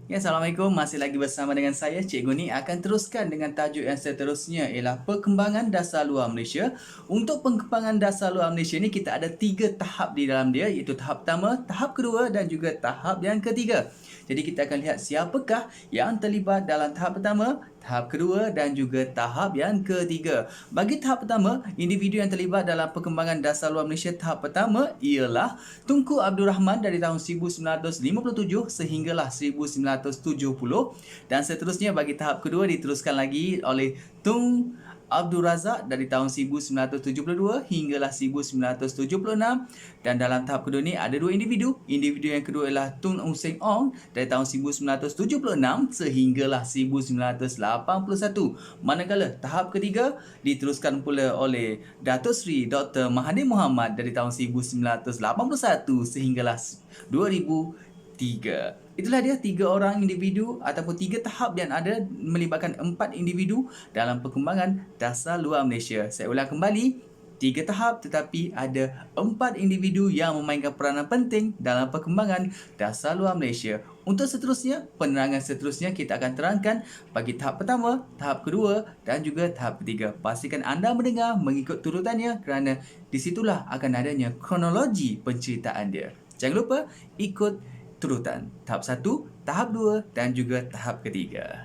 Ya, Assalamualaikum. Masih lagi bersama dengan saya, Cikgu Ni akan teruskan dengan tajuk yang seterusnya ialah perkembangan dasar luar Malaysia. Untuk perkembangan dasar luar Malaysia ni kita ada 3 tahap di dalam dia, iaitu tahap pertama, tahap kedua dan juga tahap yang ketiga. Jadi kita akan lihat siapakah yang terlibat dalam tahap pertama, tahap kedua dan juga tahap yang ketiga. Bagi tahap pertama, individu yang terlibat dalam perkembangan dasar luar Malaysia tahap pertama ialah Tunku Abdul Rahman dari tahun 1957 sehinggalah 1970, dan seterusnya bagi tahap kedua diteruskan lagi oleh Tun Abdul Razak dari tahun 1972 hinggalah 1976, dan dalam tahap kedua ni ada dua individu. Individu yang kedua ialah Tun Usain Ong dari tahun 1976 sehinggalah 1981. Manakala tahap ketiga diteruskan pula oleh Datuk Seri Dr. Mahathir Mohamad dari tahun 1981 sehinggalah 2003. Itulah dia 3 orang individu ataupun 3 tahap yang ada melibatkan 4 individu dalam perkembangan dasar luar Malaysia. Saya ulang kembali, 3 tahap tetapi ada 4 individu yang memainkan peranan penting dalam perkembangan dasar luar Malaysia. Untuk seterusnya, penerangan seterusnya kita akan terangkan bagi tahap pertama, tahap kedua dan juga tahap ketiga. Pastikan anda mendengar mengikut turutannya kerana di situlah akan adanya kronologi penceritaan dia. Jangan lupa ikut turutan tahap 1, tahap 2 dan juga tahap ketiga.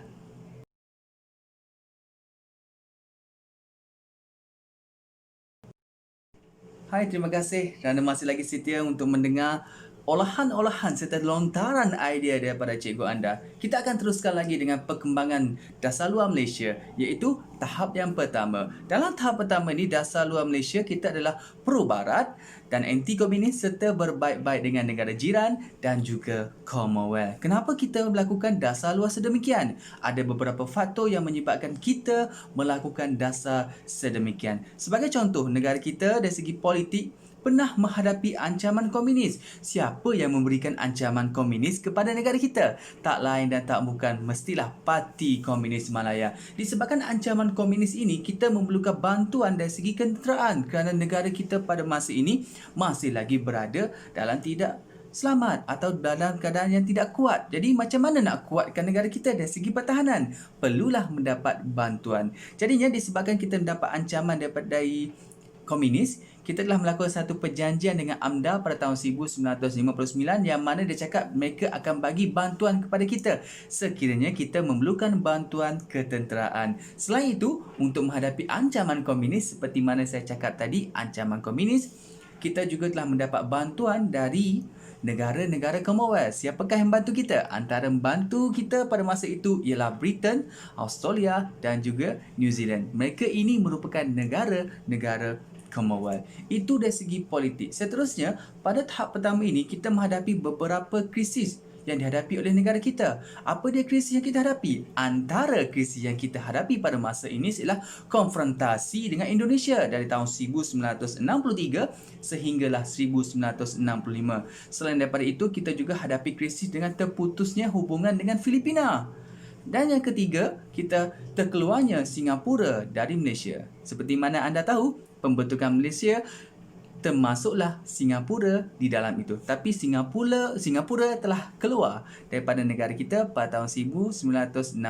Hai, terima kasih kerana masih lagi setia untuk mendengar olahan-olahan serta lontaran idea daripada cikgu anda. Kita akan teruskan lagi dengan perkembangan dasar luar Malaysia, iaitu tahap yang pertama. Dalam tahap pertama ini, dasar luar Malaysia kita adalah pro-barat dan anti-komunis serta berbaik-baik dengan negara jiran dan juga Commonwealth. Kenapa kita melakukan dasar luar sedemikian? Ada beberapa faktor yang menyebabkan kita melakukan dasar sedemikian. Sebagai contoh, negara kita dari segi politik pernah menghadapi ancaman komunis. Siapa yang memberikan ancaman komunis kepada negara kita? Tak lain dan tak bukan mestilah Parti Komunis Malaya. Disebabkan ancaman komunis ini, kita memerlukan bantuan dari segi ketenteraan kerana negara kita pada masa ini masih lagi berada dalam tidak selamat atau dalam keadaan yang tidak kuat. Jadi macam mana nak kuatkan negara kita dari segi pertahanan? Perlulah mendapat bantuan. Jadinya disebabkan kita mendapat ancaman daripada komunis, kita telah melakukan satu perjanjian dengan AMDA pada tahun 1959 yang mana dia cakap mereka akan bagi bantuan kepada kita sekiranya kita memerlukan bantuan ketenteraan. Selain itu, untuk menghadapi ancaman komunis seperti mana saya cakap tadi, ancaman komunis, kita juga telah mendapat bantuan dari negara-negara Commonwealth. Siapakah yang bantu kita? Antara membantu kita pada masa itu ialah Britain, Australia dan juga New Zealand. Mereka ini merupakan negara-negara Commonwealth. Itu dari segi politik. Seterusnya, pada tahap pertama ini kita menghadapi beberapa krisis yang dihadapi oleh negara kita. Apa dia krisis yang kita hadapi? Antara krisis yang kita hadapi pada masa ini ialah konfrontasi dengan Indonesia dari tahun 1963 sehinggalah 1965. Selain daripada itu, kita juga hadapi krisis dengan terputusnya hubungan dengan Filipina. Dan yang ketiga, kita terkeluarnya Singapura dari Malaysia. Seperti mana anda tahu, pembentukan Malaysia termasuklah Singapura di dalam itu. Tapi Singapura telah keluar daripada negara kita pada tahun 1965.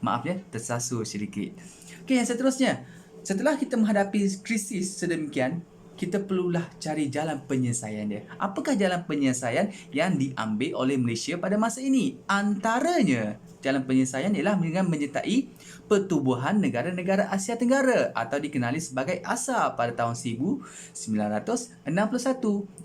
Maaf ya, tersasul sedikit. Okey, yang seterusnya. Setelah kita menghadapi krisis sedemikian, kita perlulah cari jalan penyelesaian dia. Apakah jalan penyelesaian yang diambil oleh Malaysia pada masa ini? Antaranya, jalan penyelesaian ialah dengan menyertai pertubuhan negara-negara Asia Tenggara atau dikenali sebagai ASA pada tahun 1961.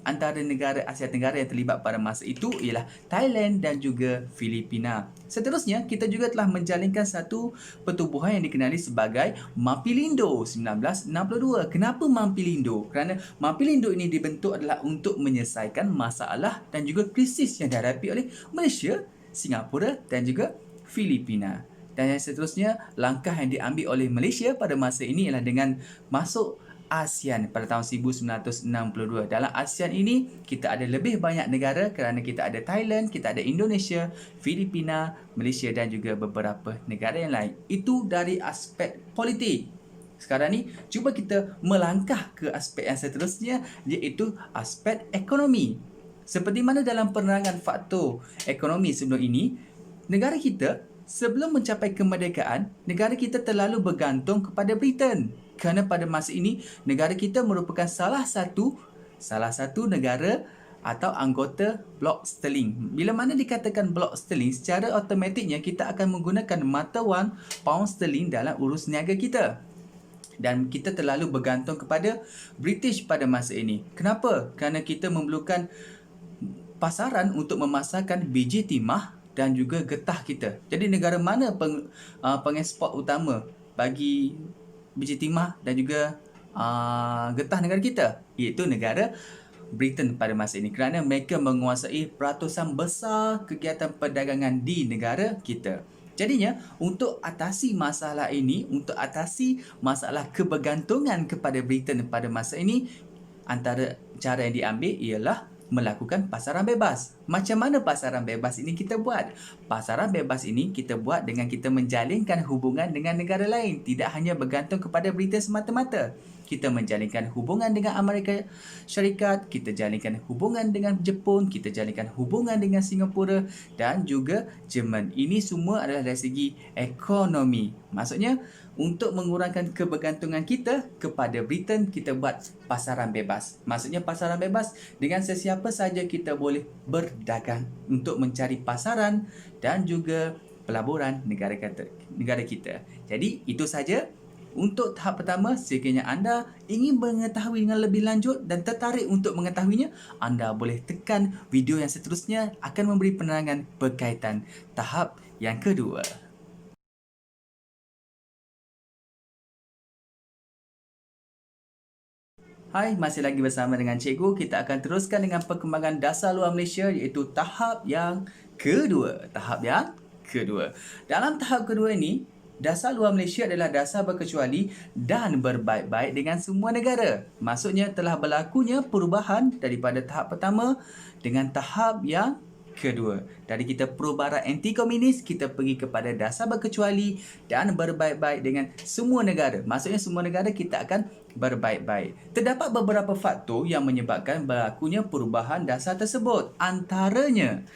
Antara negara Asia Tenggara yang terlibat pada masa itu ialah Thailand dan juga Filipina. Seterusnya, kita juga telah menjalinkan satu pertubuhan yang dikenali sebagai Mampilindo 1962. Kenapa Mampilindo? Kerana Mampilindo ini dibentuk adalah untuk menyelesaikan masalah dan juga krisis yang dihadapi oleh Malaysia, Singapura dan juga Filipina. Dan yang seterusnya, langkah yang diambil oleh Malaysia pada masa ini ialah dengan masuk ASEAN pada tahun 1962. Dalam ASEAN ini, kita ada lebih banyak negara kerana kita ada Thailand, kita ada Indonesia, Filipina, Malaysia dan juga beberapa negara yang lain. Itu dari aspek politik. Sekarang ni, cuba kita melangkah ke aspek yang seterusnya, iaitu aspek ekonomi. Seperti mana dalam penerangan faktor ekonomi sebelum ini, negara kita sebelum mencapai kemerdekaan, negara kita terlalu bergantung kepada Britain. Kerana pada masa ini, negara kita merupakan salah satu negara atau anggota blok sterling. Bila mana dikatakan blok sterling, secara automatiknya kita akan menggunakan mata wang pound sterling dalam urus niaga kita. Dan kita terlalu bergantung kepada British pada masa ini. Kenapa? Kerana kita memerlukan pasaran untuk memasarkan biji timah dan juga getah kita. Jadi negara mana pengeksport utama bagi biji timah dan juga getah negara kita? Iaitu negara Britain pada masa ini, kerana mereka menguasai peratusan besar kegiatan perdagangan di negara kita. Jadinya, untuk atasi masalah ini, untuk atasi masalah kebergantungan kepada Britain pada masa ini, antara cara yang diambil ialah melakukan pasaran bebas. Macam mana pasaran bebas ini kita buat? Pasaran bebas ini kita buat dengan kita menjalinkan hubungan dengan negara lain. Tidak hanya bergantung kepada Britain semata-mata. Kita menjalinkan hubungan dengan Amerika Syarikat, kita jalinkan hubungan dengan Jepun, kita jalinkan hubungan dengan Singapura dan juga Jerman. Ini semua adalah dari segi ekonomi. Maksudnya, untuk mengurangkan kebergantungan kita kepada Britain, kita buat pasaran bebas. Maksudnya pasaran bebas, dengan sesiapa saja kita boleh berdagang untuk mencari pasaran dan juga pelaburan negara kita. Jadi, itu saja untuk tahap pertama. Sekiranya anda ingin mengetahui dengan lebih lanjut dan tertarik untuk mengetahuinya, anda boleh tekan video yang seterusnya akan memberi penerangan berkaitan tahap yang kedua. Hai, masih lagi bersama dengan Cikgu. Kita akan teruskan dengan perkembangan dasar luar Malaysia, iaitu tahap yang kedua. Dalam tahap kedua ini, dasar luar Malaysia adalah dasar berkecuali dan berbaik-baik dengan semua negara. Maksudnya telah berlakunya perubahan daripada tahap pertama dengan tahap yang kedua. Dari kita pro-barat anti-komunis, kita pergi kepada dasar berkecuali dan berbaik-baik dengan semua negara. Maksudnya semua negara kita akan berbaik-baik. Terdapat beberapa faktor yang menyebabkan berlakunya perubahan dasar tersebut. Antaranya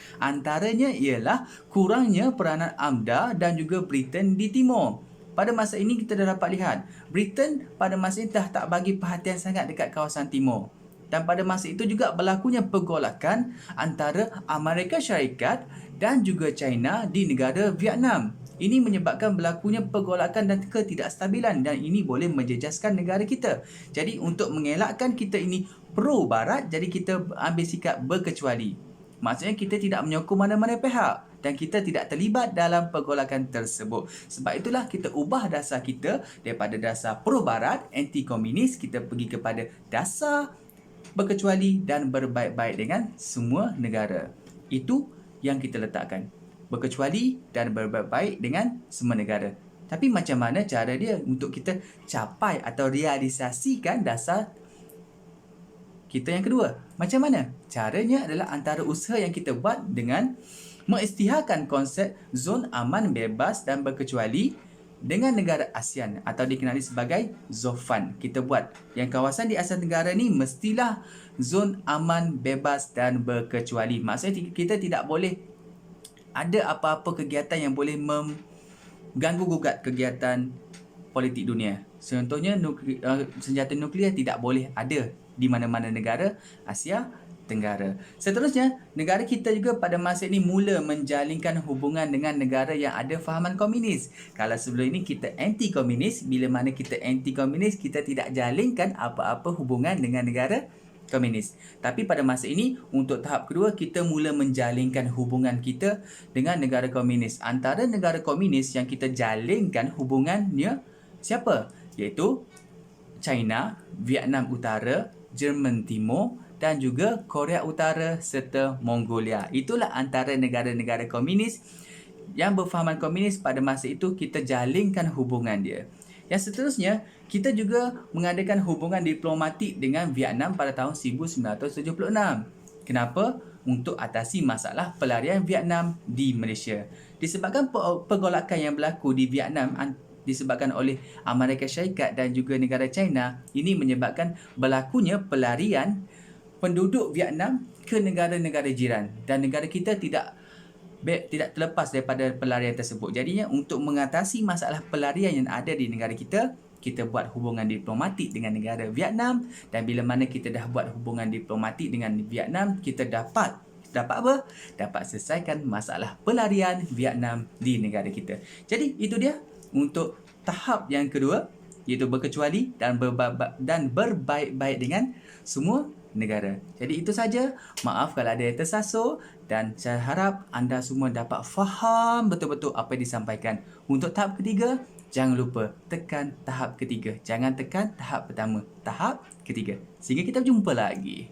ialah kurangnya peranan AMDA dan juga Britain di timur. Pada masa ini kita dah dapat lihat, Britain pada masa ini dah tak bagi perhatian sangat dekat kawasan timur. Dan pada masa itu juga berlakunya pergolakan antara Amerika Syarikat dan juga China di negara Vietnam. Ini menyebabkan berlakunya pergolakan dan ketidakstabilan, dan ini boleh menjejaskan negara kita. Jadi untuk mengelakkan kita ini pro-barat, jadi kita ambil sikap berkecuali. Maksudnya kita tidak menyokong mana-mana pihak dan kita tidak terlibat dalam pergolakan tersebut. Sebab itulah kita ubah dasar kita daripada dasar pro-barat, anti-komunis, kita pergi kepada dasar berkecuali dan berbaik-baik dengan semua negara. Itu yang kita letakkan. Berkecuali dan berbaik-baik dengan semua negara. Tapi macam mana cara dia untuk kita capai atau realisasikan dasar kita yang kedua? Macam mana? Caranya adalah antara usaha yang kita buat dengan mengisytiharkan konsep zon aman, bebas dan berkecuali dengan negara ASEAN atau dikenali sebagai ZOFAN. Kita buat yang kawasan di Asia Tenggara ni mestilah zon aman, bebas dan berkecuali. Maksudnya kita tidak boleh ada apa-apa kegiatan yang boleh mengganggu gugat kegiatan politik dunia. Contohnya senjata nuklear tidak boleh ada di mana-mana negara Asia Tenggara. Seterusnya, negara kita juga pada masa ini mula menjalinkan hubungan dengan negara yang ada fahaman komunis. Kalau sebelum ini kita anti-komunis, bila mana kita anti-komunis, kita tidak jalinkan apa-apa hubungan dengan negara komunis. Tapi pada masa ini, untuk tahap kedua, kita mula menjalinkan hubungan kita dengan negara komunis. Antara negara komunis yang kita jalinkan hubungannya siapa? Iaitu China, Vietnam Utara, Jerman Timur dan juga Korea Utara serta Mongolia. Itulah antara negara-negara komunis yang berfahaman komunis pada masa itu kita jalinkan hubungan dia. Yang seterusnya, kita juga mengadakan hubungan diplomatik dengan Vietnam pada tahun 1976. Kenapa? Untuk atasi masalah pelarian Vietnam di Malaysia. Disebabkan pergolakan yang berlaku di Vietnam disebabkan oleh Amerika Syarikat dan juga negara China, ini menyebabkan berlakunya pelarian penduduk Vietnam ke negara-negara jiran, dan negara kita tidak terlepas daripada pelarian tersebut. Jadinya untuk mengatasi masalah pelarian yang ada di negara kita buat hubungan diplomatik dengan negara Vietnam, dan bila mana kita dah buat hubungan diplomatik dengan Vietnam, kita dapat apa? Dapat selesaikan masalah pelarian Vietnam di negara kita. Jadi itu dia untuk tahap yang kedua, iaitu berkecuali dan berbaik-baik dengan semua negara. Jadi itu saja. Maaf kalau ada yang tersasar, dan saya harap anda semua dapat faham betul-betul apa yang disampaikan. Untuk tahap ketiga, jangan lupa tekan tahap ketiga. Jangan tekan tahap pertama, tahap ketiga. Sehingga kita jumpa lagi.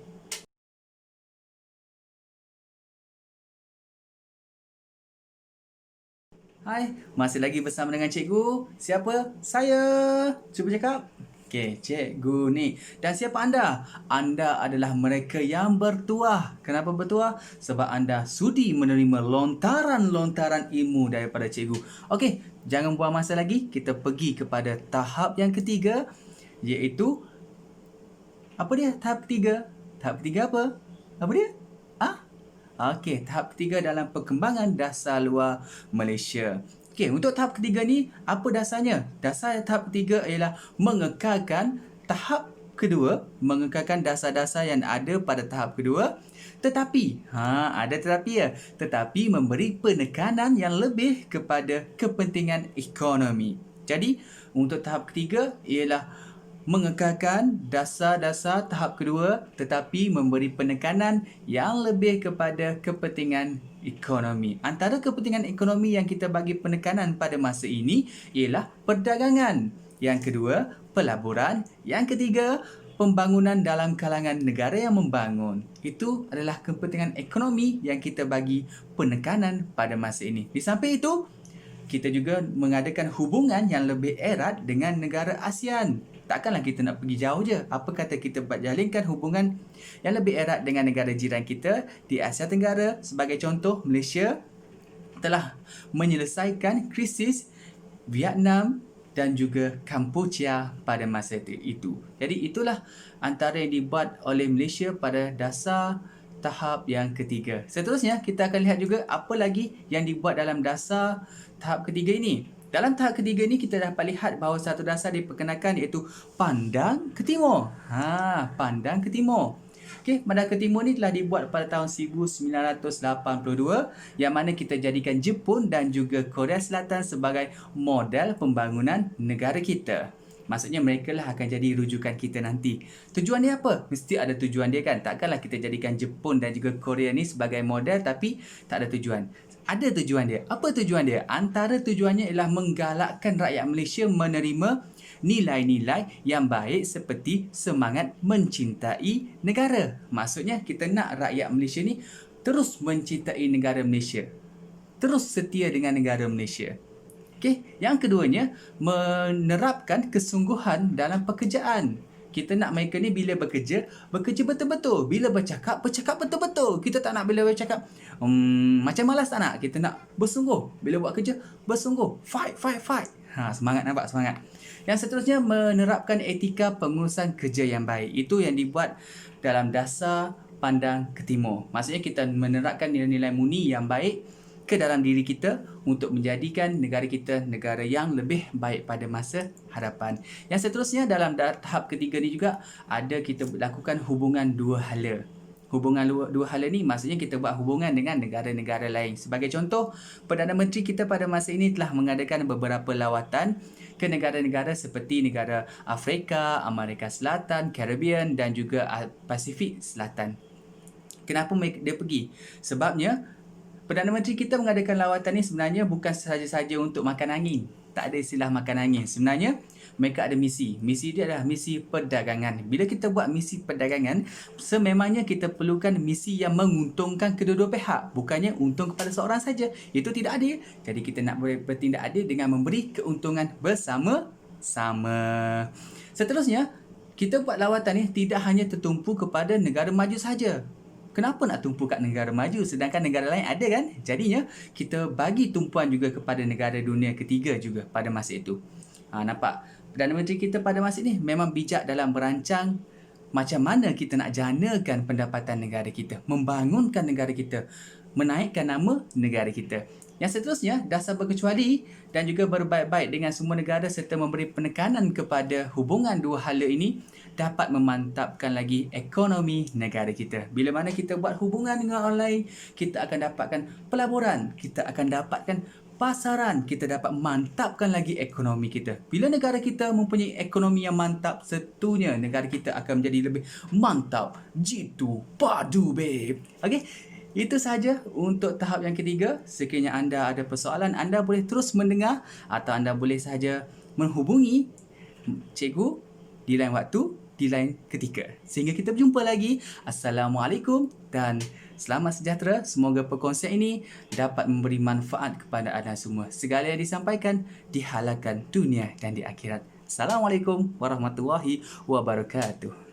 Hai, masih lagi bersama dengan cikgu. Siapa? Saya. Cuba cakap. Okey, cikgu ni. Dan siapa anda? Anda adalah mereka yang bertuah. Kenapa bertuah? Sebab anda sudi menerima lontaran-lontaran ilmu daripada cikgu. Okey, jangan buang masa lagi. Kita pergi kepada tahap yang ketiga, iaitu apa dia? Tahap ketiga. Tahap ketiga apa? Apa dia? Okey, tahap ketiga dalam perkembangan dasar luar Malaysia. Okey, untuk tahap ketiga ni, apa dasarnya? Dasar tahap ketiga ialah mengekalkan tahap kedua, mengekalkan dasar-dasar yang ada pada tahap kedua. Tetapi, ada tetapi ya. Tetapi memberi penekanan yang lebih kepada kepentingan ekonomi. Jadi, untuk tahap ketiga ialah mengekalkan dasar-dasar tahap kedua tetapi memberi penekanan yang lebih kepada kepentingan ekonomi. Antara kepentingan ekonomi yang kita bagi penekanan pada masa ini ialah perdagangan. Yang kedua, pelaburan. Yang ketiga, pembangunan dalam kalangan negara yang membangun. Itu adalah kepentingan ekonomi yang kita bagi penekanan pada masa ini. Di samping itu, kita juga mengadakan hubungan yang lebih erat dengan negara ASEAN. Takkanlah kita nak pergi jauh je. Apa kata kita jalinkan hubungan yang lebih erat dengan negara jiran kita di Asia Tenggara. Sebagai contoh, Malaysia telah menyelesaikan krisis Vietnam dan juga Kampuchea pada masa itu. Jadi itulah antara yang dibuat oleh Malaysia pada dasar tahap yang ketiga. Seterusnya, kita akan lihat juga apa lagi yang dibuat dalam dasar tahap ketiga ini. Dalam tahap ketiga ini, kita dapat lihat bahawa satu dasar diperkenalkan iaitu pandang ke timur. Pandang ke timur. Okey, pandang ke timur ni telah dibuat pada tahun 1982, yang mana kita jadikan Jepun dan juga Korea Selatan sebagai model pembangunan negara kita. Maksudnya mereka lah akan jadi rujukan kita nanti. Tujuan dia apa? Mesti ada tujuan dia kan? Takkanlah kita jadikan Jepun dan juga Korea ni sebagai model tapi tak ada tujuan. Ada tujuan dia. Apa tujuan dia? Antara tujuannya ialah menggalakkan rakyat Malaysia menerima nilai-nilai yang baik seperti semangat mencintai negara. Maksudnya kita nak rakyat Malaysia ni terus mencintai negara Malaysia. Terus setia dengan negara Malaysia. Okey, yang keduanya, menerapkan kesungguhan dalam pekerjaan. Kita nak mereka ni bila bekerja betul-betul. Bila bercakap betul-betul. Kita tak nak bila bercakap macam malas, tak nak. Kita nak bersungguh. Bila buat kerja, bersungguh. Fight. Semangat, nampak semangat. Yang seterusnya, menerapkan etika pengurusan kerja yang baik. Itu yang dibuat dalam dasar pandang ke timur. Maksudnya kita menerapkan nilai-nilai murni yang baik ke dalam diri kita untuk menjadikan negara kita negara yang lebih baik pada masa hadapan. Yang seterusnya dalam tahap ketiga ni juga ada kita lakukan hubungan dua hala. Hubungan dua hala ni maksudnya kita buat hubungan dengan negara-negara lain. Sebagai contoh, Perdana Menteri kita pada masa ini telah mengadakan beberapa lawatan ke negara-negara seperti negara Afrika, Amerika Selatan, Caribbean dan juga Pasifik Selatan. Kenapa dia pergi? Sebabnya Perdana Menteri kita mengadakan lawatan ni sebenarnya bukan sahaja-saja untuk makan angin. Tak ada istilah makan angin. Sebenarnya mereka ada misi. Misi dia adalah misi perdagangan. Bila kita buat misi perdagangan, sememangnya kita perlukan misi yang menguntungkan kedua-dua pihak. Bukannya untung kepada seorang saja. Itu tidak adil. Jadi kita nak bertindak adil dengan memberi keuntungan bersama-sama. Seterusnya, kita buat lawatan ni tidak hanya tertumpu kepada negara maju saja. Kenapa nak tumpu kat negara maju sedangkan negara lain ada kan? Jadinya kita bagi tumpuan juga kepada negara dunia ketiga juga pada masa itu. Nampak? Perdana Menteri kita pada masa ini memang bijak dalam merancang macam mana kita nak janakan pendapatan negara kita, membangunkan negara kita, menaikkan nama negara kita. Yang seterusnya, dasar berkecuali dan juga berbaik-baik dengan semua negara serta memberi penekanan kepada hubungan dua hala ini dapat memantapkan lagi ekonomi negara kita. Bila mana kita buat hubungan dengan orang lain, kita akan dapatkan pelaburan, kita akan dapatkan pasaran, kita dapat mantapkan lagi ekonomi kita. Bila negara kita mempunyai ekonomi yang mantap, tentunya negara kita akan menjadi lebih mantap. Jitu padu, babe. Okey. Itu sahaja untuk tahap yang ketiga. Sekiranya anda ada persoalan, anda boleh terus mendengar atau anda boleh sahaja menghubungi cikgu di lain waktu, di lain ketika. Sehingga kita berjumpa lagi. Assalamualaikum dan selamat sejahtera. Semoga perkongsian ini dapat memberi manfaat kepada anda semua. Segala yang disampaikan dihalalkan dunia dan di akhirat. Assalamualaikum warahmatullahi wabarakatuh.